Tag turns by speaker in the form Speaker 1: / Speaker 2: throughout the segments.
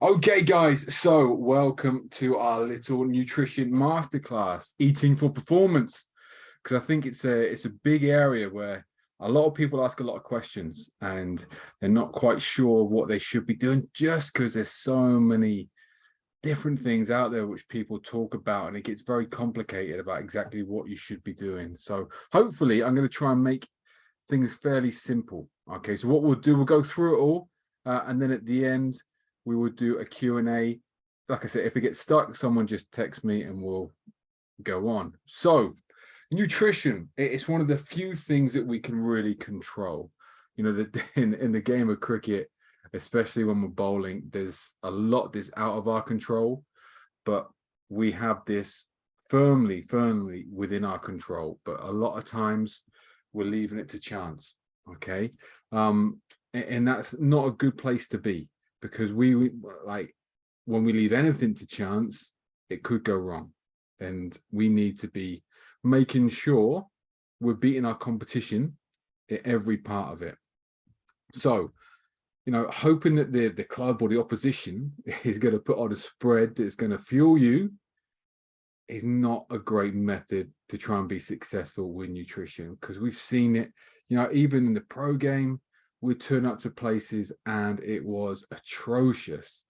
Speaker 1: Okay, guys, so welcome to our little nutrition masterclass, eating for performance. Because I think it's a big area where a lot of people ask a lot of questions and they're not quite sure what they should be doing just because there's so many different things out there which people talk about, and it gets very complicated about exactly what you should be doing. So hopefully I'm going to try and make things fairly simple. Okay, so what we'll do, we'll go through it all, and then at the end, we will do a Q&A. Like I said, if it gets stuck, someone just text me and we'll go on. So nutrition, it's one of the few things that we can really control. You know, that in the game of cricket, especially when we're bowling, there's a lot that's out of our control, but we have this firmly within our control. But a lot of times we're leaving it to chance. Okay. And that's not a good place to be, because we like, when we leave anything to chance, it could go wrong. And we need to be making sure we're beating our competition in every part of it. So, you know, hoping that the club or the opposition is going to put on a spread that's going to fuel you is not a great method to try and be successful with nutrition, because we've seen it, you know, even in the pro game, we turn up to places and it was atrocious.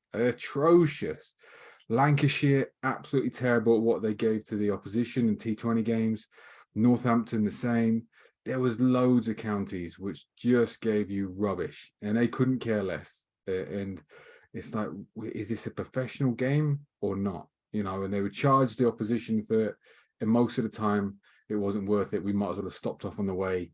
Speaker 1: Lancashire, absolutely terrible at what they gave to the opposition in T20 games. Northampton, the same. There was loads of counties which just gave you rubbish and they couldn't care less. And it's like, is this a professional game or not? You know, and they would charge the opposition for it. And most of the time, it wasn't worth it. We might as well have stopped off on the way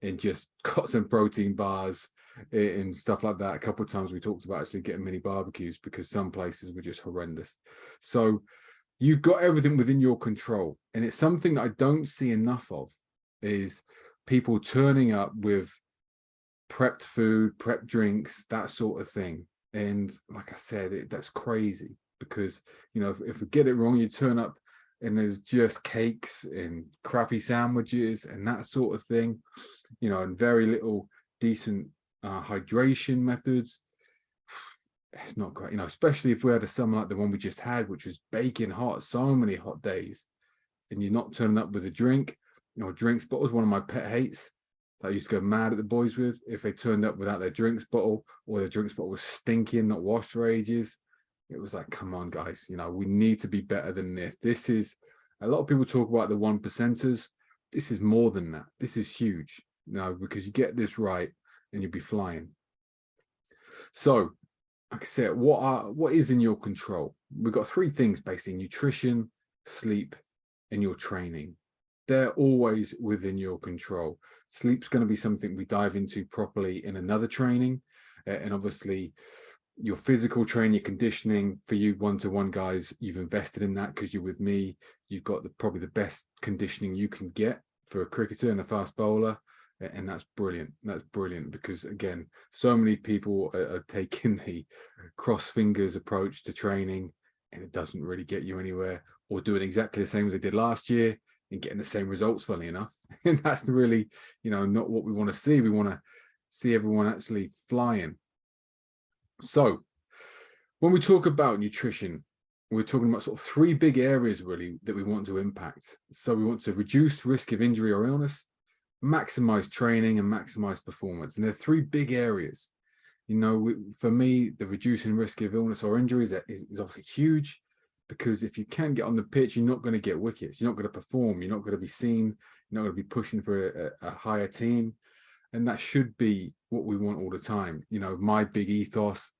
Speaker 1: and just got some protein bars and stuff like that. A couple of times we talked about actually getting mini barbecues because some places were just horrendous. So you've got everything within your control. And it's something that I don't see enough of, is people turning up with prepped food, prepped drinks, that sort of thing. And like I said, that's crazy, because, you know, if we get it wrong, you turn up and there's just cakes and crappy sandwiches and that sort of thing, you know, and very little decent hydration methods. It's not great, you know, especially if we had a summer like the one we just had, which was baking hot, so many hot days, and you're not turning up with a drink. You know, drinks bottle is one of my pet hates that I used to go mad at the boys with, if they turned up without their drinks bottle, or their drinks bottle was stinking, not washed for ages. It was like, come on, guys, you know, we need to be better than this. This is, a lot of people talk about the 1%ers. This is more than that. This is huge, you know, because you get this right and you'll be flying. So, like I said, what is in your control? We've got three things basically: nutrition, sleep, and your training. They're always within your control. Sleep's going to be something we dive into properly in another training. And obviously, your physical training, your conditioning, for you one-to-one guys, you've invested in that because you're with me. You've got probably the best conditioning you can get for a cricketer and a fast bowler. And that's brilliant. That's brilliant, because again, so many people are taking the cross fingers approach to training, and it doesn't really get you anywhere, or doing exactly the same as they did last year and getting the same results, funnily enough. And that's really, you know, not what we want to see. We want to see everyone actually flying. So when we talk about nutrition, we're talking about sort of three big areas really that we want to impact. So we want to reduce risk of injury or illness, maximize training, and maximize performance. And there are three big areas. You know, for me, the reducing risk of illness or injuries is obviously huge, because if you can get on the pitch, you're not going to get wickets. You're not going to perform. You're not going to be seen. You're not going to be pushing for a higher team. And that should be what we want all the time. You know, my big ethos,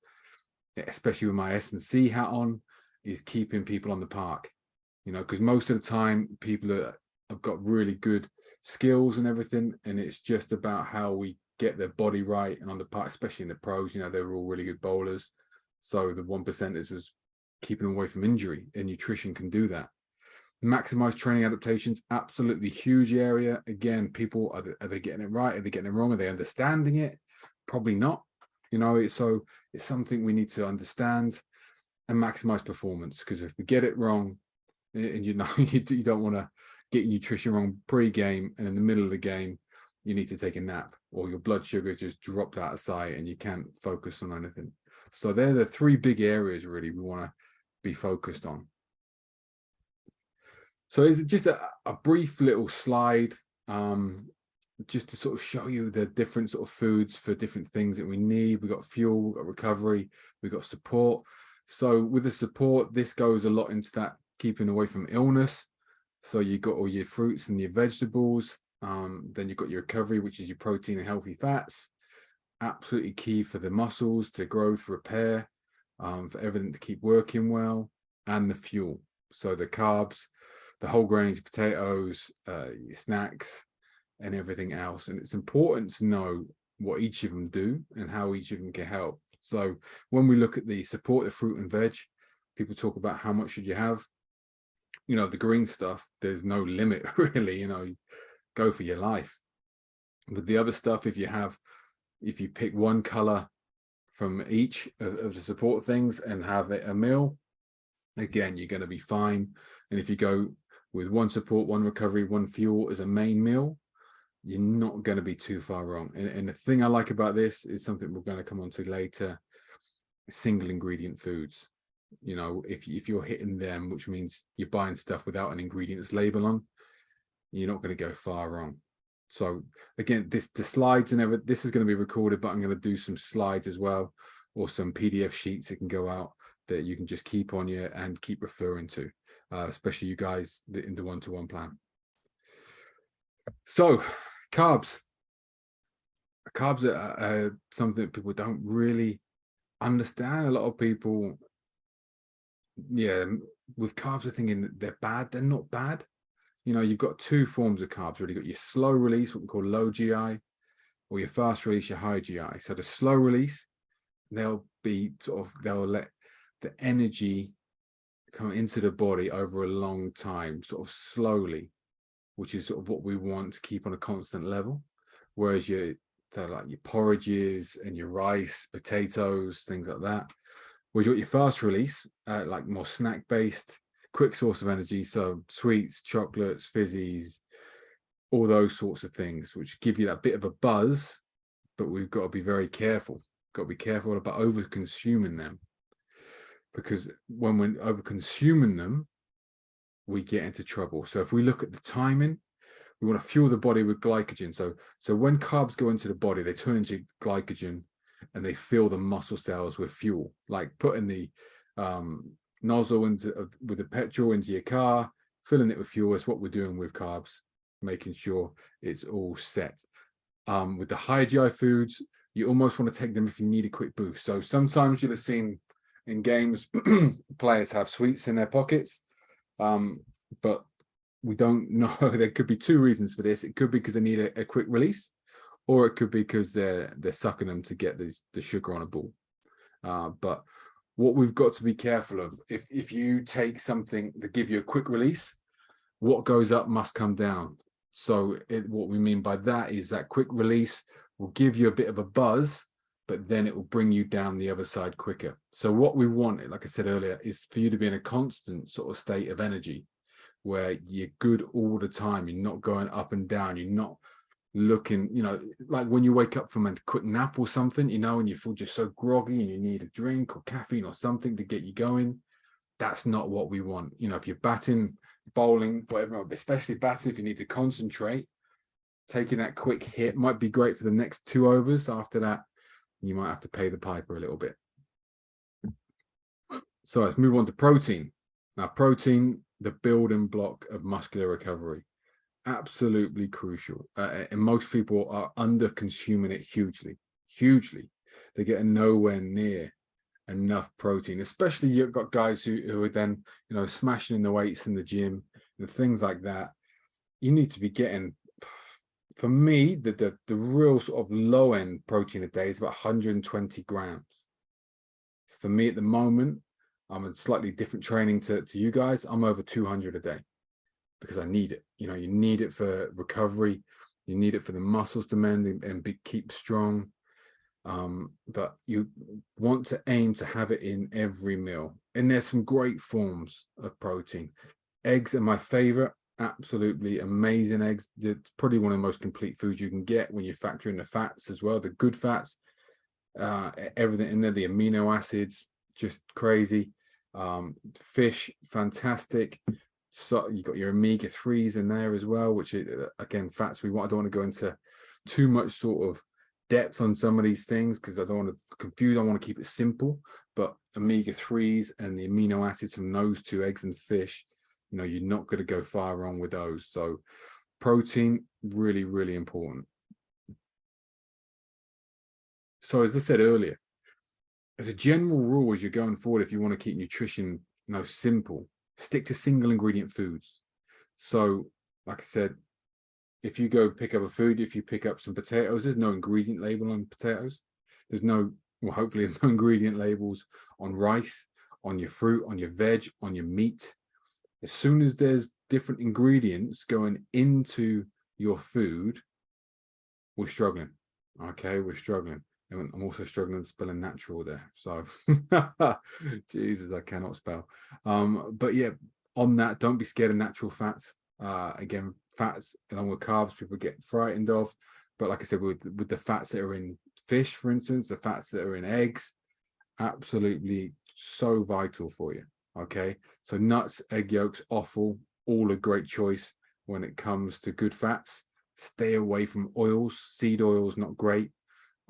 Speaker 1: especially with my S&C hat on, is keeping people on the park. You know, because most of the time people have got really good skills and everything, and it's just about how we get their body right and on the park, especially in the pros. You know, they were all really good bowlers. So the 1%ers was keeping them away from injury, and nutrition can do that. Maximize training adaptations, absolutely huge area. Again, people, are they getting it right? Are they getting it wrong? Are they understanding it? Probably not. You know, so it's something we need to understand and maximize performance, because if we get it wrong, and you know, you don't want to get your nutrition wrong pre-game, and in the middle of the game you need to take a nap, or your blood sugar just dropped out of sight and you can't focus on anything. So they're the three big areas really we want to be focused on. So it's just a brief little slide, just to sort of show you the different sort of foods for different things that we need. We've got fuel, we've got recovery, we've got support. So with the support, this goes a lot into that keeping away from illness. So you've got all your fruits and your vegetables. Then you've got your recovery, which is your protein and healthy fats. Absolutely key for the muscles to growth, repair, for everything to keep working well, and the fuel. So the carbs, the whole grains, potatoes, your snacks, and everything else. And it's important to know what each of them do and how each of them can help. So when we look at the support of fruit and veg, people talk about how much should you have. You know, the green stuff, there's no limit really, you know, go for your life. But the other stuff, if you pick one color from each of the support things and have it a meal, again, you're going to be fine. And if you go with one support, one recovery, one fuel as a main meal, you're not going to be too far wrong. And the thing I like about this is something we're going to come on to later: single ingredient foods. You know, if you're hitting them, which means you're buying stuff without an ingredients label on, you're not going to go far wrong. So again, the slides and everything, this is going to be recorded, but I'm going to do some slides as well, or some PDF sheets that can go out that you can just keep on you and keep referring to, especially you guys in the one-to-one plan. So carbs are something that people don't really understand. A lot of people, with carbs are thinking that they're bad. They're not bad. You know, you've got two forms of carbs really. You've got your slow release, what we call low GI, or your fast release, your high GI. So the slow release, they'll let the energy come into the body over a long time, sort of slowly, which is sort of what we want to keep on a constant level. Whereas like your porridges and your rice, potatoes, things like that. Whereas you got your fast release, like more snack based, quick source of energy. So sweets, chocolates, fizzies, all those sorts of things, which give you that bit of a buzz, but we've got to be very careful. Got to be careful about over consuming them, because when we're over consuming them, we get into trouble. So if we look at the timing, we want to fuel the body with glycogen. So when carbs go into the body, they turn into glycogen and they fill the muscle cells with fuel, like putting the nozzle with the petrol into your car, filling it with fuel. Is what we're doing with carbs, making sure it's all set. With the high GI foods, you almost want to take them if you need a quick boost. So sometimes you'll have seen in games players have sweets in their pockets, but we don't know. There could be two reasons for this. It could be because they need a quick release, or it could be because they're sucking them to get the sugar on a ball. But what we've got to be careful of, if you take something to give you a quick release, what goes up must come down. So what we mean by that is that quick release will give you a bit of a buzz, but then it will bring you down the other side quicker. So what we want, like I said earlier, is for you to be in a constant sort of state of energy where you're good all the time. You're not going up and down. You're not looking, you know, like when you wake up from a quick nap or something, you know, and you feel just so groggy and you need a drink or caffeine or something to get you going. That's not what we want. You know, if you're batting, bowling, whatever, especially batting, if you need to concentrate, taking that quick hit might be great for the next 2 overs. After that, you might have to pay the piper a little bit. So let's move on to protein. Now, protein, the building block of muscular recovery, absolutely crucial. And most people are under consuming it hugely. They're getting nowhere near enough protein, especially you've got guys who are then, you know, smashing in the weights in the gym and things like that. You need to be getting, for me, the real sort of low end protein a day is about 120 grams. For me at the moment, I'm in slightly different training to you guys. I'm over 200 a day because I need it. You know, you need it for recovery. You need it for the muscles to mend and keep strong. But you want to aim to have it in every meal. And there's some great forms of protein. Eggs are my favorite. Absolutely amazing eggs. It's probably one of the most complete foods you can get when you factor in the fats as well, the good fats. everything in there, the amino acids, just crazy. Fish, fantastic. So you got your omega-3s in there as well, which is, again, fats. I don't want to go into too much sort of depth on some of these things because I don't want to confuse. I want to keep it simple. But omega-3s and the amino acids from those two, eggs and fish, you're not going to go far wrong with those. So protein, really, really important. So as I said earlier, as a general rule, as you're going forward, if you want to keep nutrition simple, stick to single ingredient foods. So like I said, if you go pick up a food, if you pick up some potatoes, there's no ingredient label on potatoes. There's no, well, hopefully there's no ingredient labels on rice, on your fruit, on your veg, on your meat. As soon as there's different ingredients going into your food, we're struggling. Okay, we're struggling. And I'm also struggling spelling natural there. So, Jesus, I cannot spell. But yeah, on that, don't be scared of natural fats. Again, fats along with carbs, people get frightened of. But like I said, with the fats that are in fish, for instance, the fats that are in eggs, absolutely so vital for you. Okay, so nuts, egg yolks, offal, all a great choice when it comes to good fats. Stay away from oils. Seed oils, not great.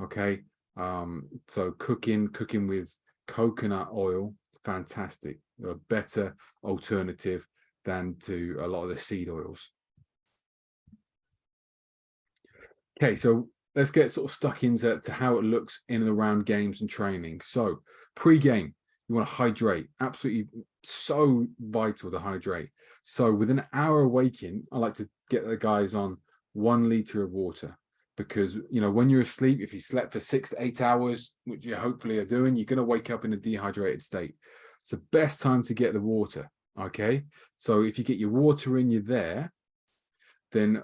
Speaker 1: Okay, so cooking with coconut oil, fantastic. A better alternative than to a lot of the seed oils. Okay, so let's get sort of stuck into how it looks in and around games and training. So pre-game, you want to hydrate. Absolutely so vital to hydrate. So within an hour of waking, I like to get the guys on 1 liter of water, because when you're asleep, if you slept for 6 to 8 hours, which you hopefully are doing, you're going to wake up in a dehydrated state. It's the best time to get the water. Okay, so if you get your water in you there, then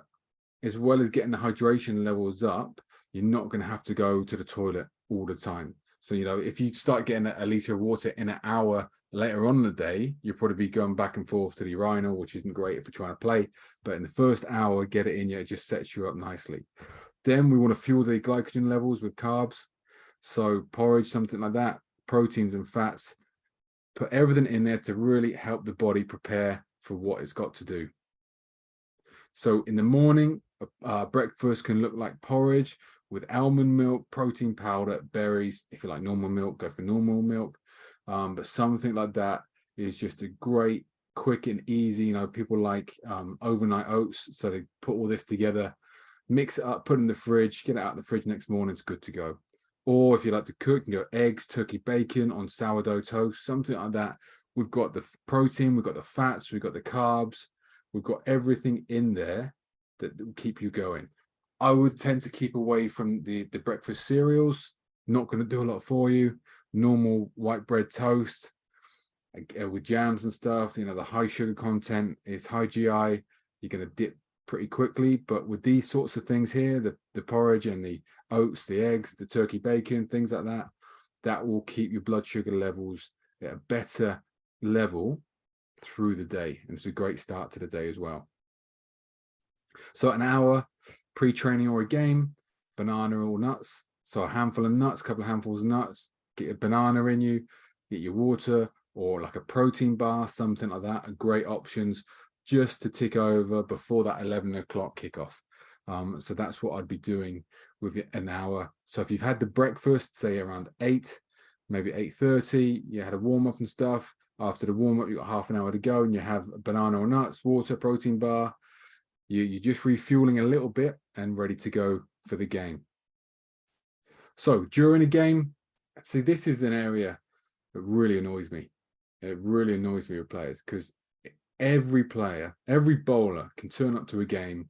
Speaker 1: as well as getting the hydration levels up, you're not going to have to go to the toilet all the time. So, if you start getting a liter of water in an hour later on in the day, you'll probably be going back and forth to the urinal, which isn't great if you're trying to play. But in the first hour, get it in you, it just sets you up nicely. Then we want to fuel the glycogen levels with carbs. So porridge, something like that, proteins and fats. Put everything in there to really help the body prepare for what it's got to do. So in the morning, breakfast can look like porridge with almond milk, protein powder, berries. If you like normal milk, go for normal milk. But something like that is just a great, quick and easy. People like overnight oats. So they put all this together, mix it up, put it in the fridge, get it out of the fridge next morning, it's good to go. Or if you like to cook, you can go eggs, turkey bacon on sourdough toast, something like that. We've got the protein, we've got the fats, we've got the carbs, we've got everything in there that will keep you going. I would tend to keep away from the breakfast cereals. Not going to do a lot for you. Normal white bread toast with jams and stuff. The high sugar content is high GI. You're going to dip pretty quickly. But with these sorts of things here, the porridge and the oats, the eggs, the turkey bacon, things like that, that will keep your blood sugar levels at a better level through the day. And it's a great start to the day as well. So an hour pre-training or a game, banana or nuts. So a handful of nuts, a couple of handfuls of nuts, get a banana in you, get your water, or like a protein bar, something like that, are great options just to tick over before that 11 o'clock kickoff. So that's what I'd be doing with an hour. So if you've had the breakfast, say around 8, maybe 8:30, you had a warm-up and stuff. After the warm-up, you've got half an hour to go, and you have a banana or nuts, water, protein bar. You're just refueling a little bit and ready to go for the game. So during a game, see, this is an area that really annoys me. It really annoys me with players, because every player, every bowler can turn up to a game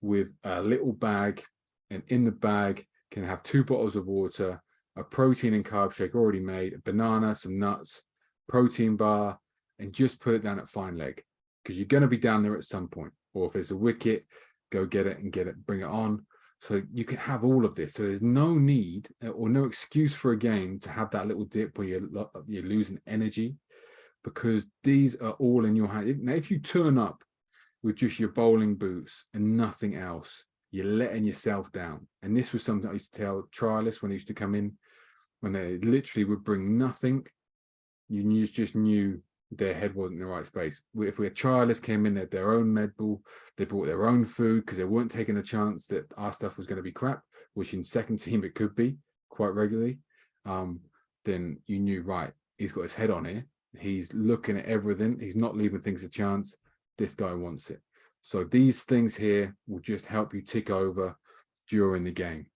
Speaker 1: with a little bag, and in the bag can have 2 bottles of water, a protein and carb shake already made, a banana, some nuts, protein bar, and just put it down at fine leg, because you're going to be down there at some point. Or if there's a wicket, go get it, bring it on. So you can have all of this. So there's no need or no excuse for a game to have that little dip where you're losing energy, because these are all in your hand. Now, if you turn up with just your bowling boots and nothing else, you're letting yourself down. And this was something I used to tell trialists when they used to come in. when they literally would bring nothing, you just knew their head wasn't in the right space. If we had trialists came in, they had their own med ball, they brought their own food because they weren't taking a chance that our stuff was going to be crap, which in second team it could be quite regularly. Then you knew, right, he's got his head on here. He's looking at everything. He's not leaving things a chance. This guy wants it. So these things here will just help you tick over during the game.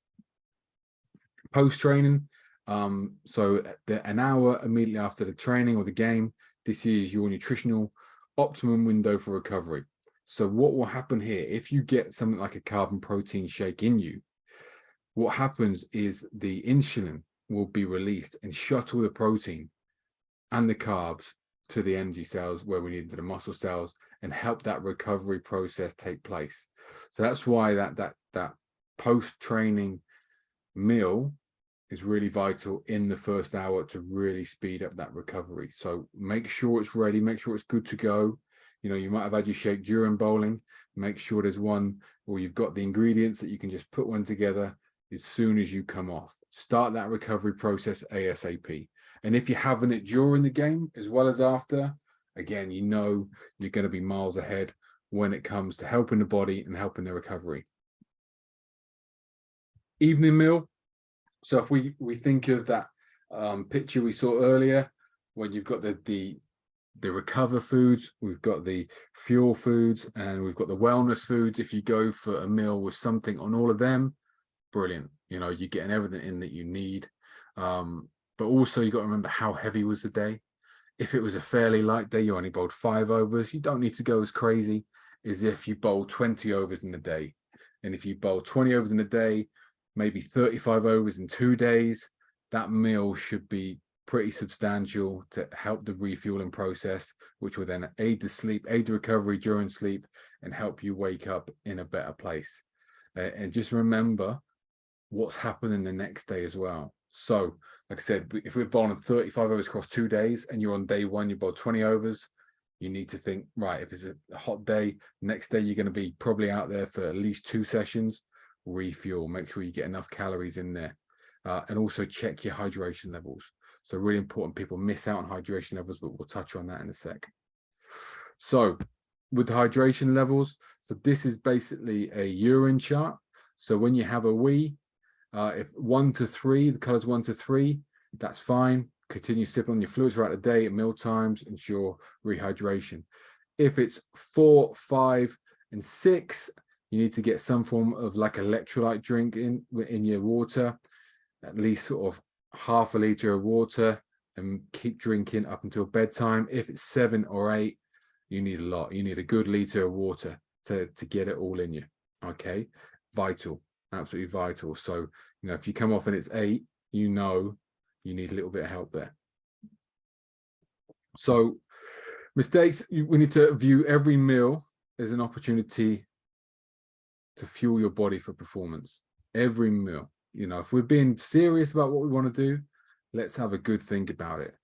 Speaker 1: Post-training, so an hour immediately after the training or the game, this is your nutritional optimum window for recovery. So what will happen here, if you get something like a carbon protein shake in you, what happens is the insulin will be released and shuttle the protein and the carbs to the energy cells where we need to the muscle cells and help that recovery process take place. So that's why that post-training meal is really vital in the first hour to really speed up that recovery. So make sure it's ready, make sure it's good to go. You know, you might have had your shake during bowling. Make sure there's one where you've got the ingredients that you can just put one together as soon as you come off. Start that recovery process ASAP. And if you're having it during the game as well as after, again, you know you're going to be miles ahead when it comes to helping the body and helping the recovery. Evening meal. So if we think of that picture we saw earlier, when you've got the recover foods, we've got the fuel foods, and we've got the wellness foods. If you go for a meal with something on all of them, brilliant. You know, you're getting everything in that you need. But also you got to remember how heavy was the day. If it was a fairly light day, you only bowled 5 overs, you don't need to go as crazy as if you bowl 20 overs in a day. And if you bowl 20 overs in a day, maybe 35 overs in 2 days, that meal should be pretty substantial to help the refueling process, which will then aid the sleep, aid the recovery during sleep, and help you wake up in a better place. And just remember what's happening the next day as well. So, like I said, if we're bowling 35 overs across 2 days and you're on day one, you bowl 20 overs, you need to think, right, if it's a hot day, next day you're going to be probably out there for at least 2 sessions. Refuel, make sure you get enough calories in there, and also check your hydration levels. So really important, people miss out on hydration levels, but we'll touch on that in a sec. So with the hydration levels, so this is basically a urine chart. So when you have a wee, if 1 to 3, the colors 1 to 3, that's fine. Continue sipping on your fluids throughout the day at meal times, ensure rehydration. If it's 4, 5, and 6, you need to get some form of like electrolyte drink in your water, at least sort of half a liter of water, and keep drinking up until bedtime. If it's 7 or 8, you need a lot. You need a good liter of water to get it all in you. Okay, vital, absolutely vital. So, you know, if you come off and it's 8, you know you need a little bit of help there. So mistakes, we need to view every meal as an opportunity to fuel your body for performance. Every meal, you know, if we're being serious about what we want to do, let's have a good think about it.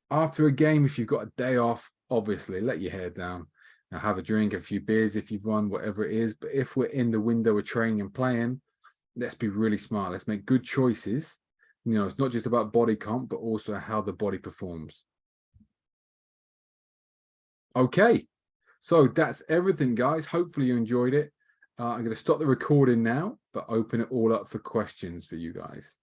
Speaker 1: After a game, if you've got a day off, obviously let your hair down. Now have a drink, a few beers if you've won, whatever it is. But if we're in the window of training and playing, let's be really smart. Let's make good choices. You know, it's not just about body comp, but also how the body performs. Okay, so that's everything, guys. Hopefully you enjoyed it. I'm going to stop the recording now, but open it all up for questions for you guys.